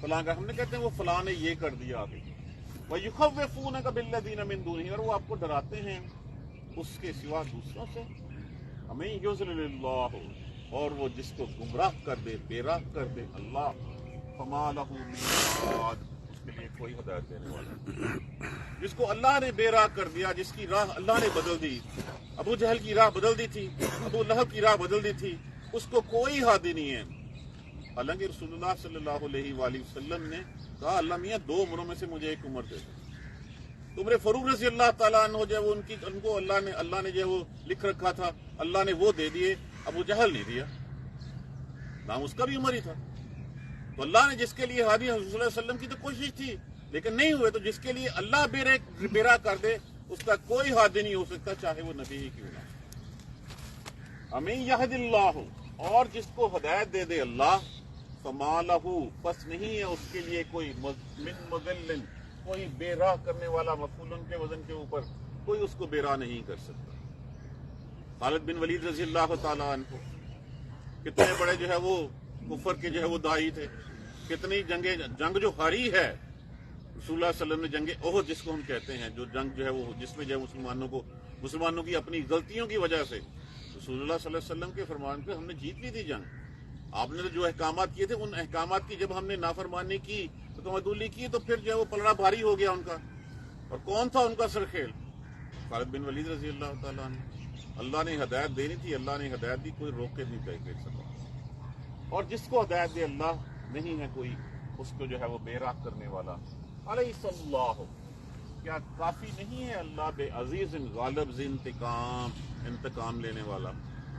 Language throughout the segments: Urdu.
فلاں کا، ہم نے کہتے ہیں وہ فلاں نے یہ کر دیا آگے. وَيُخَوِّفُونَكَ بِالَّذِينَ مِن دُونِهِ، اور وہ آپ کو ڈراتے ہیں اس کے سوا دوسروں سے. ہمیں یضلل اللہ، اور وہ جس کو گمراہ کر دے، بے راہ کر دے اللہ، فما لہ من ہاد، اس کے لیے کوئی ہدایت دینے والا نہیں. جس کو اللہ نے بے راہ کر دیا، جس کی راہ اللہ نے بدل دی، ابو جہل کی راہ بدل دی تھی، ابو لہب کی راہ بدل دی تھی، اس کو کوئی ہادی نہیں ہے. حالانکہ رسول اللہ صلی اللہ علیہ وآلہ وسلم نے کہا اللہ میاں 2 عمروں میں سے مجھے ایک عمر دے دو. عمر فاروق رضی اللہ تعالیٰ عنہ جو ہے وہ ان کو اللہ نے جو ہے وہ لکھ رکھا تھا، اللہ نے وہ دے دیے، ابو جہل نہیں دیا، نام اس کا بھی عمر ہی تھا. تو اللہ نے جس کے لیے ہادی حضرت صلی اللہ علیہ وسلم کی تو کوشش تھی لیکن نہیں ہوئے، تو جس کے لیے اللہ بیرا کر دے اس کا کوئی ہادی نہیں ہو سکتا، چاہے وہ نبی ہی کیوں نہ. ہمیں یہد اللہ، اور جس کو ہدایت دے دے اللہ، فما لہ، پس نہیں ہے اس کے لیے کوئی من مضل، کوئی بے راہ کرنے والا، مفعول کے وزن کے اوپر کوئی اس کو بے راہ نہیں کر سکتا. خالد بن ولید رضی اللہ تعالیٰ عنہ کتنے بڑے جو ہے وہ کفر کے جو ہے وہ داعی تھے، کتنی جنگ جو ہاری ہے رسول اللہ صلی اللہ علیہ وسلم نے، جنگ احد جس کو ہم کہتے ہیں، جو جنگ جو ہے وہ جس میں جو ہے مسلمانوں کی اپنی غلطیوں کی وجہ سے رسول اللہ صلی اللہ علیہ وسلم کے فرمان پہ ہم نے جیت لی تھی جنگ. آپ نے جو احکامات کیے تھے ان احکامات کی جب ہم نے نافرمانی کی، تمدلی کی، تو پھر جو ہے وہ پلڑا بھاری ہو گیا ان کا. اور کون تھا ان کا سرخیل؟ خالد بن ولید رضی اللہ تعالیٰ عنہ. اللہ نے ہدایت دینی تھی، اللہ نے ہدایت دی، کوئی روک کے نہیں کر سکا. اور جس کو ہدایت دے اللہ، نہیں ہے کوئی اس کو جو ہے وہ بے راہ کرنے والا. علیہ اللہ، کیا کافی نہیں ہے اللہ بے عزیز غالب ذی انتقام لینے والا؟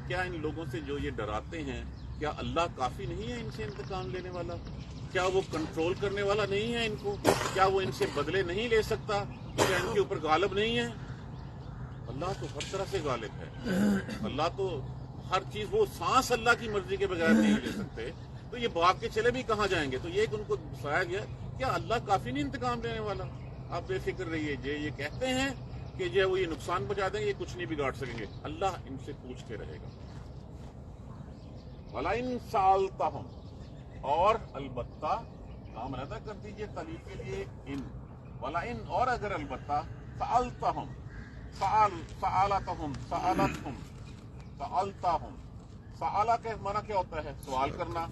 کیا ان لوگوں سے جو یہ ڈراتے ہیں، کیا اللہ کافی نہیں ہے ان سے انتقام لینے والا؟ کیا وہ کنٹرول کرنے والا نہیں ہے ان کو؟ کیا وہ ان سے بدلے نہیں لے سکتا؟ کیا ان کے اوپر غالب نہیں ہے؟ اللہ تو ہر طرح سے غالب ہے. اللہ تو ہر چیز، وہ سانس اللہ کی مرضی کے بغیر نہیں لے سکتے، تو یہ بھاگ کے چلے بھی کہاں جائیں گے؟ تو یہ ان کو بتایا گیا کیا اللہ کافی نہیں انتقام لینے والا؟ آپ بے فکر رہیے. یہ کہتے ہیں کہ جو ہے وہ یہ نقصان پہنچا دیں گے، یہ کچھ نہیں بگاڑ سکیں گے. اللہ ان سے پوچھ کے رہے گا. وَلَئِن سَأَلْتَهُمْ، اور البتہ نام علیحدہ کر دیجئے تعلیف کے لیے ان. وَلَئِن، اور اگر البتہ، سَأَلْتَهُمْ، سَأَلَتَهُمْ، سَأَلَ کے معنی کیا ہوتا ہے؟ سوال کرنا.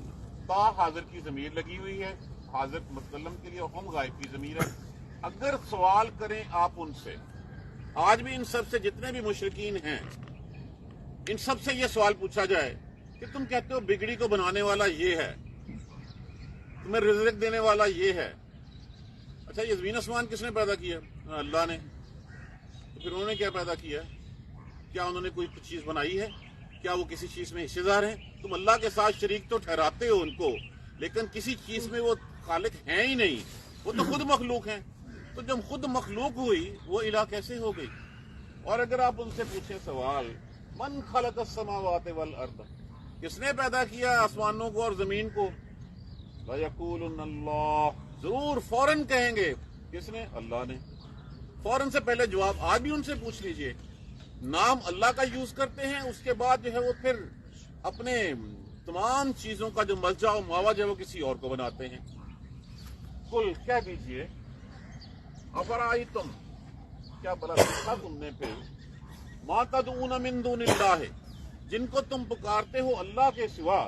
تا حاضر کی ضمیر لگی ہوئی ہے، حاضر متکلم کے لیے، اور ہم غائب کی ضمیر ہے. اگر سوال کریں آپ ان سے، آج بھی ان سب سے جتنے بھی مشرکین ہیں ان سب سے یہ سوال پوچھا جائے کہ تم کہتے ہو بگڑی کو بنانے والا یہ ہے، تمہیں رزق دینے والا یہ ہے، اچھا یہ زمین آسمان کس نے پیدا کیا؟ اللہ نے. تو پھر انہوں نے کیا پیدا کیا؟ کیا انہوں نے کوئی چیز بنائی ہے؟ کیا وہ کسی چیز میں حصے دار ہیں؟ تم اللہ کے ساتھ شریک تو ٹھہراتے ہو ان کو، لیکن کسی چیز میں وہ خالق ہیں ہی نہیں، وہ تو خود مخلوق ہیں. تو جب خود مخلوق ہوئی وہ الہ کیسے ہو گئی؟ اور اگر آپ ان سے پوچھیں سوال، من خلق السماوات والارض، کس نے پیدا کیا آسمانوں کو اور زمین کو؟ لَيَقُولُنَّ اللَّهُ، ضرور فوراً کہیں گے کس نے؟ اللہ نے. فوراً سے پہلے جواب آج بھی ان سے پوچھ لیجئے. نام اللہ کا یوز کرتے ہیں، اس کے بعد جو ہے وہ پھر اپنے تمام چیزوں کا جو ملجا و ماوا جو ہے وہ کسی اور کو بناتے ہیں. کل کہہ دیجئے، افرائیتم، کیا بلا دیکھا تم نے پھر، ما تدعون من دون اللہ، جن کو تم پکارتے ہو اللہ کے سوا.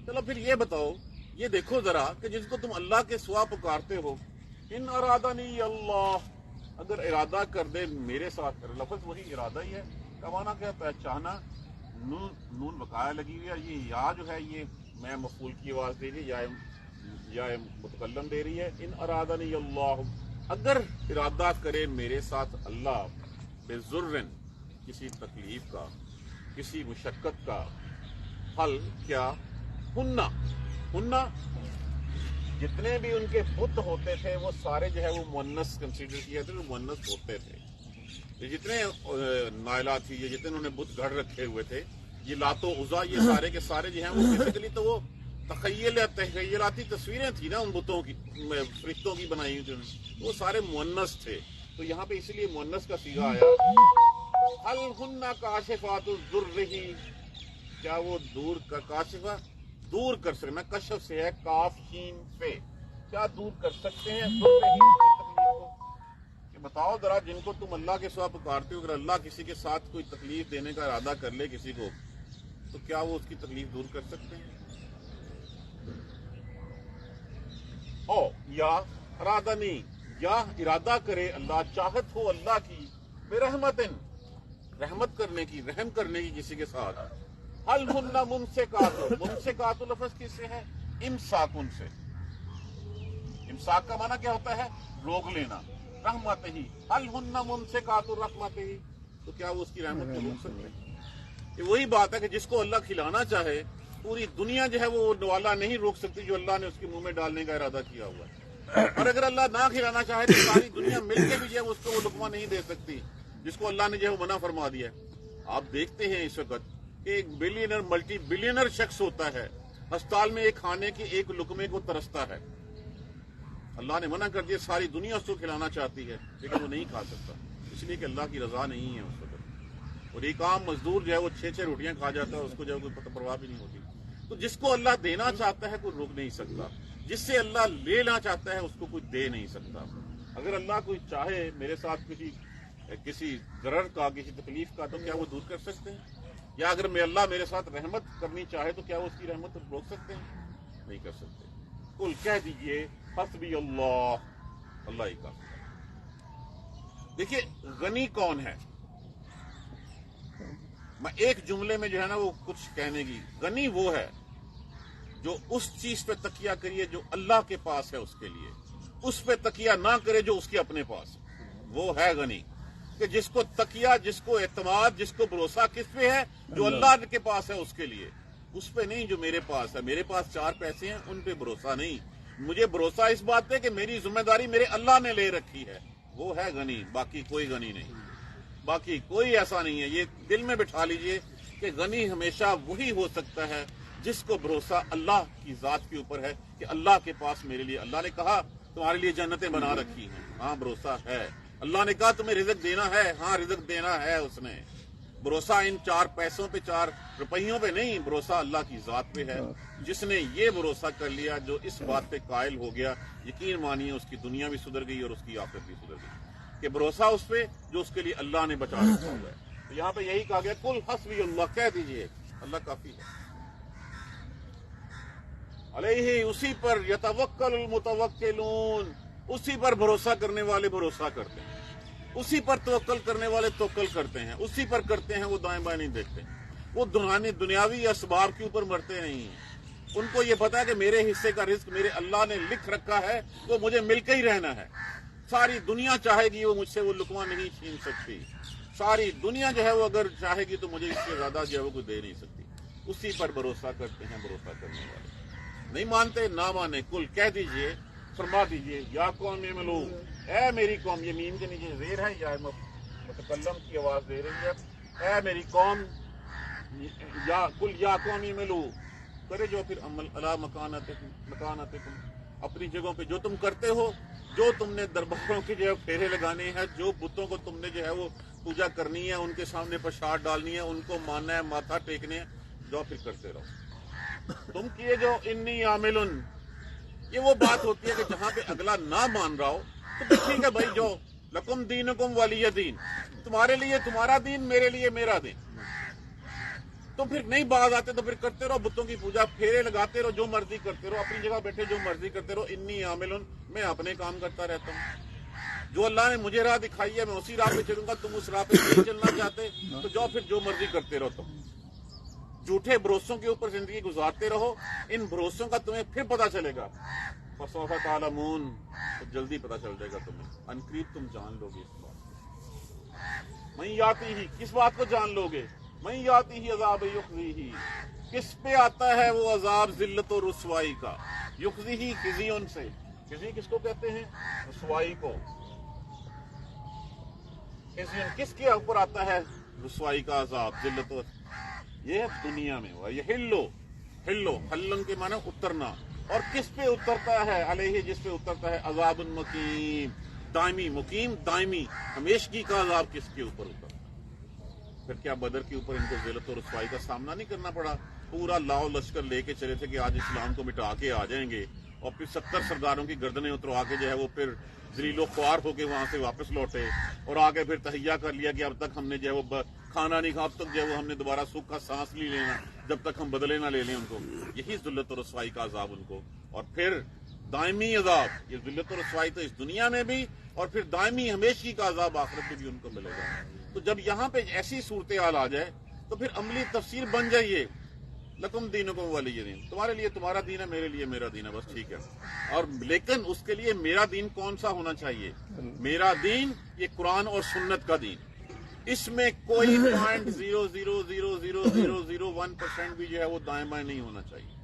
چلو پھر یہ بتاؤ، یہ دیکھو ذرا کہ جس کو تم اللہ کے سوا پکارتے ہو، ان ارادنی اللہ، اگر ارادہ کر دے میرے ساتھ، لفظ وہی ارادہ ہی ہے، کمانا کیا ہوتا ہے؟ چاہنا. نون بقایا لگی ہوئی ہے، یہ یا جو ہے یہ میں مفعول کی آواز دے رہی ہے، یا متکلم دے رہی ہے. ان ارادنی اللہ، اگر ارادہ کرے میرے ساتھ اللہ، بضرن، کسی تکلیف کا، کسی مشقت کا، حل کیا، ہننا جتنے بھی ان کے بت ہوتے تھے وہ سارے جو ہے وہ مؤنث کنسیڈر کیے تھے، وہ مؤنث ہوتے تھے. یہ جتنے نائلہ تھی، یہ جتنے انہوں نے بت گھڑ رکھے ہوئے تھے، یہ لات و عزا، یہ سارے کے سارے جو ہیں وہ بیسیکلی تو وہ تخیلاتی تصویریں تھیں نا ان بتوں کی، فرشتوں کی بنائی ہوئی تھی، وہ سارے مؤنث تھے. تو یہاں پہ اسی لیے مؤنث کا صیغہ آیا. حل ہن کاشفات الضر، کیا وہ دور کا کاشفہ دور کر سکنا؟ کشف سے ہے، کاف شین پہ، کیا دور کر سکتے ہیں ضرورہم کی تکلیف کو؟ کہ بتاؤ ذرا، جن کو تم اللہ کے سوا پکارتے ہو، اگر اللہ کسی کے ساتھ کوئی تکلیف دینے کا ارادہ کر لے کسی کو، تو کیا وہ اس کی تکلیف دور کر سکتے ہیں؟ او یا ارادہ نہیں، یا ارادہ کرے اللہ، چاہت ہو اللہ کی برحمتن، رحمت کرنے کی، رحم کرنے کی کسی کے ساتھ، حل ہن ممسکات، ممسکات لفظ کس سے ہے؟ امساکن سے۔ امساک کا معنی کیا ہوتا ہے؟ روک لینا۔ رحمت ہی، حل ہن ممسکات رحمت ہی، تو کیا وہ اس کی رحمت کو روک سکتے ہیں؟ یہ وہی بات ہے کہ جس کو اللہ کھلانا چاہے، پوری دنیا جو ہے وہ نوالا نہیں روک سکتی جو اللہ نے اس کے منہ میں ڈالنے کا ارادہ کیا ہوا ہے، اور اگر اللہ نہ کھلانا چاہے تو ساری دنیا مل کے بھی جو ہے اس کو وہ لقمہ نہیں دے سکتی جس کو اللہ نے جو ہے وہ منع فرما دیا ہے۔ آپ دیکھتے ہیں اس وقت کہ ایک بلینر، ملٹی بلینر شخص ہوتا ہے، ہسپتال میں ایک کھانے کے ایک لقمے کو ترستا ہے، اللہ نے منع کر دیا، ساری دنیا اس کو کھلانا چاہتی ہے لیکن وہ نہیں کھا سکتا، اس لیے کہ اللہ کی رضا نہیں ہے اس وقت۔ اور ایک عام مزدور جو ہے وہ 6 روٹیاں کھا جاتا ہے، اس کو جو ہے کوئی پرواہ بھی نہیں ہوتی۔ تو جس کو اللہ دینا چاہتا ہے کوئی روک نہیں سکتا، جس سے اللہ لینا چاہتا ہے اس کو کوئی دے نہیں سکتا۔ اگر اللہ کوئی چاہے میرے ساتھ کسی ضرر کا، کسی تکلیف کا، تو کیا وہ دور کر سکتے ہیں؟ یا اگر اللہ میرے ساتھ رحمت کرنی چاہے تو کیا وہ اس کی رحمت روک سکتے ہیں؟ نہیں کر سکتے۔ قل کہہ دیجئے حسبی اللہ، اللہ ہی کافی ہے۔ دیکھیے غنی کون ہے؟ میں ایک جملے میں جو ہے نا وہ کچھ کہنے کی، غنی وہ ہے جو اس چیز پہ تکیہ کریے جو اللہ کے پاس ہے اس کے لیے، اس پہ تکیہ نہ کرے جو اس کے اپنے پاس ہے، وہ ہے غنی۔ کہ جس کو تکیہ، جس کو اعتماد، جس کو بھروسہ کس پہ ہے؟ جو اللہ کے پاس ہے اس کے لیے، اس پہ نہیں جو میرے پاس ہے۔ میرے پاس 4 پیسے ہیں، ان پہ بھروسہ نہیں، مجھے بھروسہ اس بات پہ کہ میری ذمہ داری میرے اللہ نے لے رکھی ہے، وہ ہے غنی۔ باقی کوئی غنی نہیں، باقی کوئی ایسا نہیں ہے۔ یہ دل میں بٹھا لیجئے کہ غنی ہمیشہ وہی ہو سکتا ہے جس کو بھروسہ اللہ کی ذات کے اوپر ہے کہ اللہ کے پاس میرے لیے، اللہ نے کہا تمہارے لیے جنتیں بنا رکھی ہیں، ہاں بھروسہ ہے۔ اللہ نے کہا تمہیں رزق دینا ہے، ہاں رزق دینا ہے اس نے۔ بھروسہ ان 4 پیسوں پہ، 4 روپیوں پہ نہیں، بھروسہ اللہ کی ذات پہ ہے۔ جس نے یہ بھروسہ کر لیا، جو اس بات پہ قائل ہو گیا، یقین مانیے اس کی دنیا بھی سدھر گئی اور اس کی آخرت بھی سدھر گئی، کہ بھروسہ اس پہ جو اس کے لیے اللہ نے بچا رکھا ہوا ہے۔ تو یہاں پہ یہی کہا گیا قل حسبی اللہ، کہہ دیجئے اللہ کافی ہے۔ علیہ، اسی پر یتوکل المتوکلون، اسی پر بھروسہ کرنے والے بھروسہ کرتے ہیں، اسی پر توکل کرنے والے توکل کرتے ہیں، اسی پر کرتے ہیں، وہ دائیں بائیں نہیں دیکھتے، وہ دنیاوی اسباب کے اوپر مرتے نہیں ہیں۔ ان کو یہ پتا ہے کہ میرے حصے کا رزق میرے اللہ نے لکھ رکھا ہے، وہ مجھے مل کے ہی رہنا ہے۔ ساری دنیا چاہے گی وہ مجھ سے وہ لقمہ نہیں چھین سکتی، ساری دنیا جو ہے وہ اگر چاہے گی تو مجھے اس سے زیادہ جو ہے وہ کوئی دے نہیں سکتی۔ اسی پر بھروسہ کرتے ہیں بھروسہ کرنے والے۔ نہیں مانتے نہ مانے، کل کہہ دیجئے، فرما دیجئے یا قوم اعملوا، اے میری قوم، یہ میم کے نیچے زیر ہے یا متکلم کی آواز دے رہی ہے، اے میری قوم، یا کل یا قوم اعملوا، کرے جو پھر عمل علی مکانتکم، اپنی جگہوں پہ جو تم کرتے ہو، جو تم نے درباروں کے جو ہے پھیرے لگانے ہیں، جو بتوں کو تم نے جو ہے وہ پوجا کرنی ہے، ان کے سامنے پرساد ڈالنی ہے، ان کو ماننا ہے، ماتھا ٹیکنے ہے، جو پھر کرتے رہو۔ تم کیے جو انی عاملن، یہ وہ بات ہوتی ہے کہ جہاں پہ اگلا نہ مان رہا ہو تو پھر ٹھیک ہے بھائی، جو لکم دینکم ولی دین، تمہارے لیے تمہارا دین، میرے لیے میرا دین۔ تو پھر نہیں باز آتے تو پھر کرتے رہو بتوں کی پوجا، پھیرے لگاتے رہو، جو مرضی کرتے رہو، اپنی جگہ بیٹھے جو مرضی کرتے رہو، انی عاملن، میں اپنے کام کرتا رہتا ہوں۔ جو اللہ نے مجھے راہ دکھائی ہے میں اسی راہ پہ چلوں گا، تم اس راہ پہ نہیں چلنا چاہتے تو جاؤ پھر جو مرضی کرتے رہو۔ تم جھوٹے بھروسوں کے اوپر زندگی گزارتے رہو، ان بھروسوں کا تمہیں پھر پتہ چلے گا، فسوف تعلمون، تو جلدی پتہ چل جائے گا تمہیں، ان قریب تم جان لو گے اس بات کو۔ من یاتی ہی، کس بات کو جان لو گے؟ من یاتی ہی عذاب یخزیہ، کس پہ آتا ہے وہ عذاب ذلت و رسوائی کا؟ یخزیہ خزی، ان سے خزی کس کو کہتے ہیں؟ رسوائی کو۔ خزی کس کے اوپر آتا ہے رسوائی کا عذاب، ذلت و، یہ دنیا میں ہوا۔ یہ ہلو ہلن کے معنی اترنا، اور کس پہ اترتا ہے؟ علیہ، جس پہ اترتا ہے عذاب مقیم، دائمی، مقیم دائمی، ہمیشگی کا عذاب کس کے اوپر اترتا؟ پھر کیا بدر کے اوپر ان کو ذلت و رسوائی کا سامنا نہیں کرنا پڑا؟ پورا لاؤ لشکر لے کے چلے تھے کہ آج اسلام کو مٹا کے آ جائیں گے، اور پھر 70 سرداروں کی گردنیں اتروا کے جو ہے وہ پھر ذلیل و خوار ہو کے وہاں سے واپس لوٹے اور آگے پھر تہیہ کر لیا کہ اب تک ہم نے جو ہے وہ کھانا نہیں کھا، اب تک جو ہے وہ ہم نے دوبارہ سکھ کا سانس نہیں لینا جب تک ہم بدلے نہ لے لیں ان کو. یہی ذلت و رسوائی کا عذاب ان کو، اور پھر دائمی عذاب. یہ ذلت و رسوائی تو اس دنیا میں بھی اور پھر دائمی ہمیشگی کا عذاب آخرت میں بھی ان کو ملے گا. تو جب یہاں پہ ایسی صورتحال آ جائے تو پھر عملی تفسیر بن جائیے لکم دینکم ولی دین، تمہارے لیے تمہارا دین ہے، میرے لیے میرا دین ہے، بس ٹھیک ہے. اور لیکن اس کے لیے میرا دین کون سا ہونا چاہیے؟ میرا دین یہ قرآن اور سنت کا دین. اس میں کوئی 0.0000001% بھی جو ہے وہ دائیں بائیں نہیں ہونا چاہیے.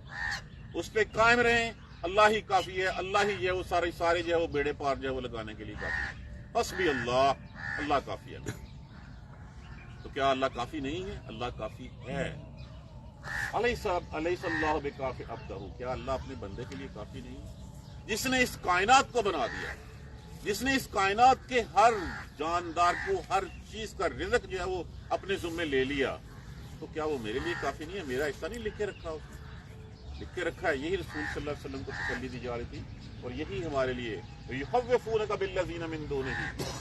اس پہ قائم رہیں. اللہ ہی کافی ہے، اللہ ہی جو ہے وہ سارے جو ہے وہ بیڑے پار جو ہے وہ لگانے کے لیے کافی ہے. حسبی اللہ، اللہ کافی ہے. تو کیا اللہ کافی نہیں ہے؟ اللہ کافی ہے. علیہ اللہ بکافی عبدہ، کیا اللہ اپنے بندے کے لیے کافی نہیں ہے؟ جس نے اس کائنات کو بنا دیا، جس نے اس کائنات کے ہر جاندار کو ہر چیز کا رزق جو ہے وہ اپنے ذمے لے لیا، تو کیا وہ میرے لیے کافی نہیں ہے؟ میرا حصہ نہیں لکھ کے رکھا؟ اس نے لکھ کے رکھا ہے. یہی رسول صلی اللہ علیہ وسلم کو تسلی دی جا رہی تھی اور یہی ہمارے لیے یخوفونک بالذین من دونہ،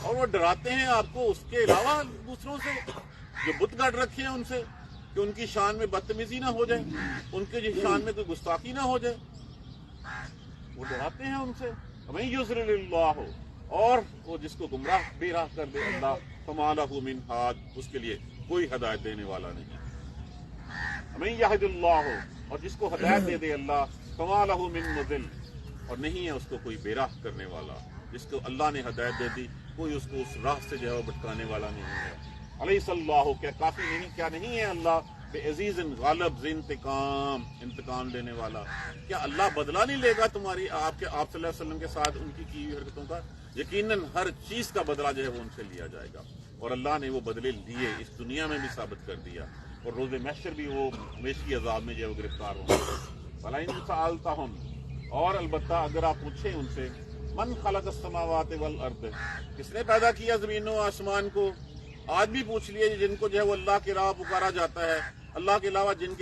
اور وہ ڈراتے ہیں آپ کو اس کے علاوہ دوسروں سے جو بت گاڑ رکھے ہیں ان سے، کہ ان کی شان میں بدتمیزی نہ ہو جائے، ان کی شان میں کوئی گستاخی نہ ہو جائے. وہ ڈراتے ہیں ان سے. ہمیں یضلل اللہ، اور وہ جس کو گمراہ بے راہ کر دے اللہ، فما لہ من ہاد، اس کے لیے کوئی ہدایت دینے والا نہیں. ہمیں یہد اللہ، اور جس کو ہدایت دے دے اللہ، فما لہ من مضل، اور نہیں ہے اس کو کوئی بے راہ کرنے والا. جس کو اللہ نے ہدایت دے دی کوئی اس کو اس راہ سے جو ہے وہ بھٹکانے والا نہیں ہے. علیہ اللہ، کیا کافی نہیں، کیا نہیں ہے اللہ بے عزیز غالب ذی انتقام لینے والا؟ کیا اللہ بدلہ نہیں لے گا تمہاری آپ صلی اللہ علیہ وسلم کے ساتھ ان کی ہوئی حرکتوں کا؟ یقیناً ہر چیز کا بدلہ جو ہے وہ ان سے لیا جائے گا، اور اللہ نے وہ بدلے لیے، اس دنیا میں بھی ثابت کر دیا، اور روز محشر بھی وہ ہمیشگی عذاب میں جو ہے وہ گرفتار ہوں گے. فَلَئِن سَأَلْتَهُمْ، اور البتہ اگر آپ پوچھیں ان سے، من خلق السماوات والارض، کس نے پیدا کیا زمین و آسمان کو؟ آج بھی پوچھ لیے جن کو جو ہے وہ اللہ کی راہ پکارا جاتا ہے، اللہ کے علاوہ جن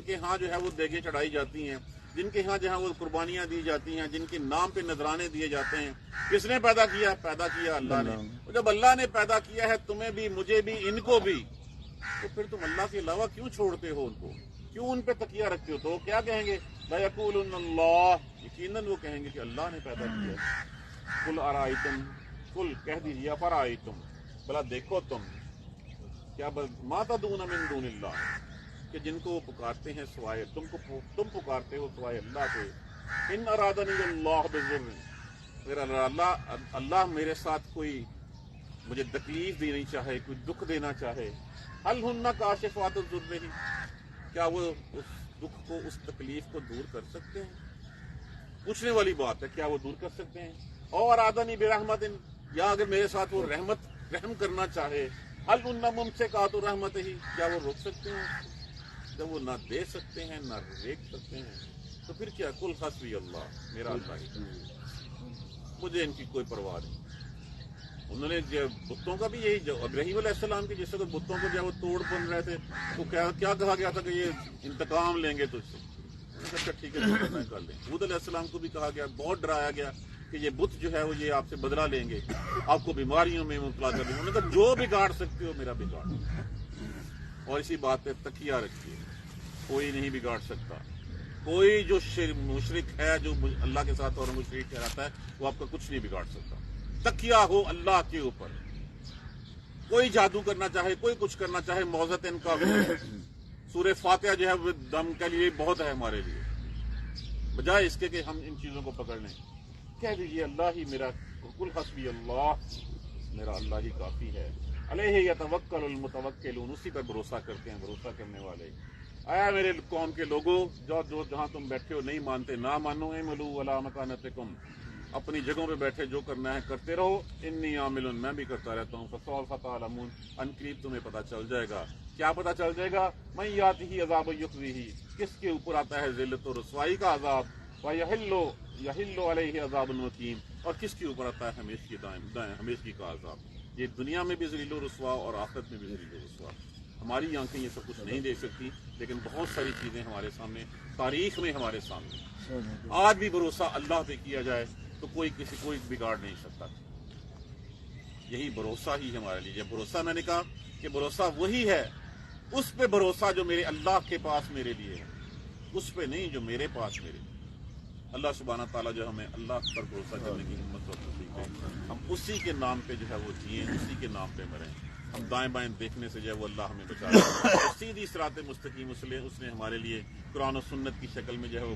کے ہاں جو ہے وہ دیگیں چڑھائی جاتی ہیں، جن کے ہاں جو ہے وہ قربانیاں دی جاتی ہیں، جن کے نام پہ نذرانے دیے جاتے ہیں، کس نے پیدا کیا؟ پیدا کیا اللہ نے. اور جب اللہ نے پیدا کیا ہے تمہیں بھی، مجھے بھی، ان کو بھی، تو پھر تم اللہ کے علاوہ کیوں چھوڑتے ہو ان کو؟ کیوں ان پہ تکیہ رکھتے ہو؟ تو وہ کیا کہیں گے؟ لَيَقُولُنَّ اللَّهُ، یقیناً وہ کہیں گے کہ اللہ نے پیدا کیا. قُلْ أَرَأَيْتُمْ، قُلْ کہہ دیجیے، أَفَرَأَيْتُمْ، بھلا دیکھو تم، کیا ما تدعون من دون اللہ، کہ جن کو وہ پکارتے ہیں سوائے تم پکارتے ہو سوائے اللہ کے. ان ارادنی اللہ بضر، اگر اللہ میرے ساتھ کوئی مجھے تکلیف دینی چاہے، کوئی دکھ دینا چاہے، هل ہن کاشفات الضر، کیا وہ اس دکھ کو، اس تکلیف کو دور کر سکتے ہیں؟ پوچھنے والی بات ہے، کیا وہ دور کر سکتے ہیں؟ اور ارادنی برحمت، یا اگر میرے ساتھ وہ رحم کرنا چاہے، حل ان ممسکات رحمت ہی، کیا وہ روک سکتے ہیں؟ جب وہ نہ دے سکتے ہیں نہ روک سکتے ہیں تو پھر کیا؟ کل حسبی اللہ، میرا اللہ ہی، مجھے ان کی کوئی پرواہ نہیں. انہوں نے بتوں کا بھی یہی، جو ابراہیم علیہ السلام کی جس وقت بتوں کو جو وہ توڑ بن رہے تھے تو کیا کہا گیا تھا کہ یہ انتقام لیں گے تجھ سے. اچھا ٹھیک ہے کر لیں. حود علیہ السلام کو بھی کہا گیا، بہت ڈرایا گیا کہ یہ بت جو ہے وہ یہ آپ سے بدلہ لیں گے، آپ کو بیماریوں میں مبتلا کر دیں گے. انہوں نے کہا جو بگاڑ سکتے ہو میرا بگاڑ. اور اسی بات پہ تکیہ رکھیے، کوئی نہیں بگاڑ سکتا. کوئی جو مشرک ہے، جو اللہ کے ساتھ اور مشرک کہلاتا ہے، وہ آپ کا کچھ نہیں بگاڑ سکتا. تکیہ ہو اللہ کے اوپر. کوئی جادو کرنا چاہے، کوئی کچھ کرنا چاہے، موزت ان کا سورہ فاتحہ جو ہے وہ دم کے لیے بہت ہے ہمارے لیے، بجائے اس کے کہ ہم ان چیزوں کو پکڑ لیں. کہہ دیجیے اللہ ہی میرا، کل حسبی اللہ، میرا اللہ ہی کافی ہے. علیہ یتوکل المتوکلون، اسی پر بھروسہ کرتے ہیں بھروسہ کرنے والے. آیا میرے قوم کے لوگوں، جو جہاں تم بیٹھے ہو نہیں مانتے، نہ مانو. اعملوا علی مکانتکم، اپنی جگہوں پہ بیٹھے جو کرنا ہے کرتے رہو. انی عامل، میں بھی کرتا رہتا ہوں. فسوف تعلمون، ان قریب تمہیں پتہ چل جائے گا. کیا پتہ چل جائے گا؟ من یاتہ عذاب یخزیہ، کس کے اوپر آتا ہے ذلت و رسوائی کا عذاب. وَيَحِلُّ عَلَيْهِ عَذَابٌ مُقِيمٌ، اور کس کے اوپر آتا ہے ہمیشگی کا عذاب. یہ دنیا میں بھی ذلیل و رسوا اور آخرت میں بھی ذلیل و رسوا. ہماری آنکھیں یہ سب کچھ نہیں دیکھ سکتی، لیکن بہت ساری چیزیں ہمارے سامنے، تاریخ میں ہمارے سامنے۔ آج بھی بھروسہ اللہ پہ کیا جائے تو کوئی بگاڑ نہیں سکتا۔ یہی بھروسہ ہی ہمارے لیے، بھروسہ میں نے کہا کہ بھروسہ وہی ہے، اس پہ بھروسہ جو میرے اللہ کے پاس میرے لیے ہے، اس پہ نہیں جو میرے پاس میرے لیے۔ اللہ سبحانہ تعالیٰ جو ہمیں اللہ پر بھروسہ کرنے کی ہمت اور توفیق دے، ہم اسی کے نام پہ جو ہے وہ جئیں، اسی کے نام پہ مریں۔ ہم دائیں بائیں دیکھنے سے جو ہے وہ اللہ ہمیں بچا لے۔ سیدھی صراط مستقیم اس نے ہمارے لیے قرآن و سنت کی شکل میں جو ہے وہ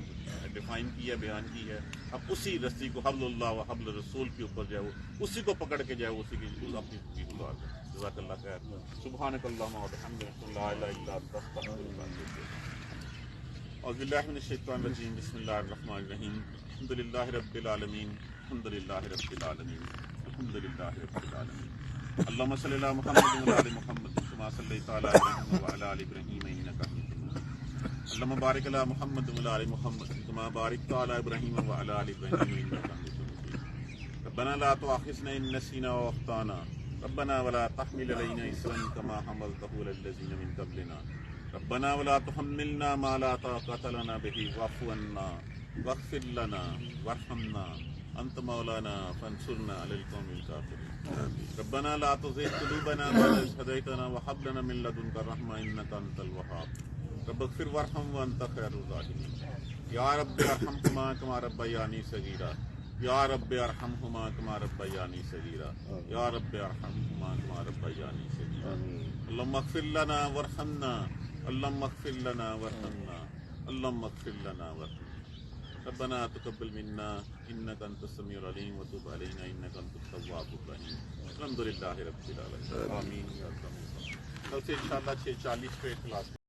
ڈیفائن کی ہے، بیان کی ہے۔ اب اسی رسی کو حبل اللہ و حبل رسول کے اوپر جو ہے وہ اسی کو پکڑ کے جو ہے اسی کی اپنی زندگی گزار دیں۔ جزاک اللہ خیر۔ سبحانک اللہم و بحمدک، لا الہ الا انت، استغفرک و اتوب الیک۔ اعوذ باللہ من الشیطان الرجیم، بسم اللہ الرحمن الرحیم، الحمد للہ رب العالمین، الحمد للہ رب العالمین، الحمد للہ رب العالمین۔ اللہم صلی علی محمد و علی محمد کما صلیت علی ابراہیم وعلی آل ابراہیم انک حمید مجید۔ اللہم بارک علی محمد و علی محمد کما بارکت علی ابراہیم وعلی آل ابراہیم انک حمید مجید۔ ربنا لا تؤاخذنا ان نسینا واخطانا ربنا ولا تحمل علینا اصرا کما حملته علی الذین من قبلنا ربنا ولا تحملنا ما لا طاقة لنا به واعف عنا واغفر لنا وارحمنا انت مولانا فانصرنا على القوم الكافرين ربنا لا تزغ قلوبنا بعد إذ هديتنا وهب لنا من لدنك رحمة انك انت الوهاب رب اغفر وارحم وانت خير الراحمين یا رب ارحمهما كما ربياني صغيرا یا رب ارحمهما كما ربياني صغيرا یا رب ارحمهما كما ربياني صغيرا اللهم اغفر لنا وارحمنا اللهم اغفر لنا وارحمنا اللهم اغفر لنا وارحمنا ربنا تقبل منا انك انت السميع العليم وتب علينا انك انت التواب الرحيم الحمد للہ رب العالمین آمین۔ کل سے انشاءاللہ 6:40 پہ کلاس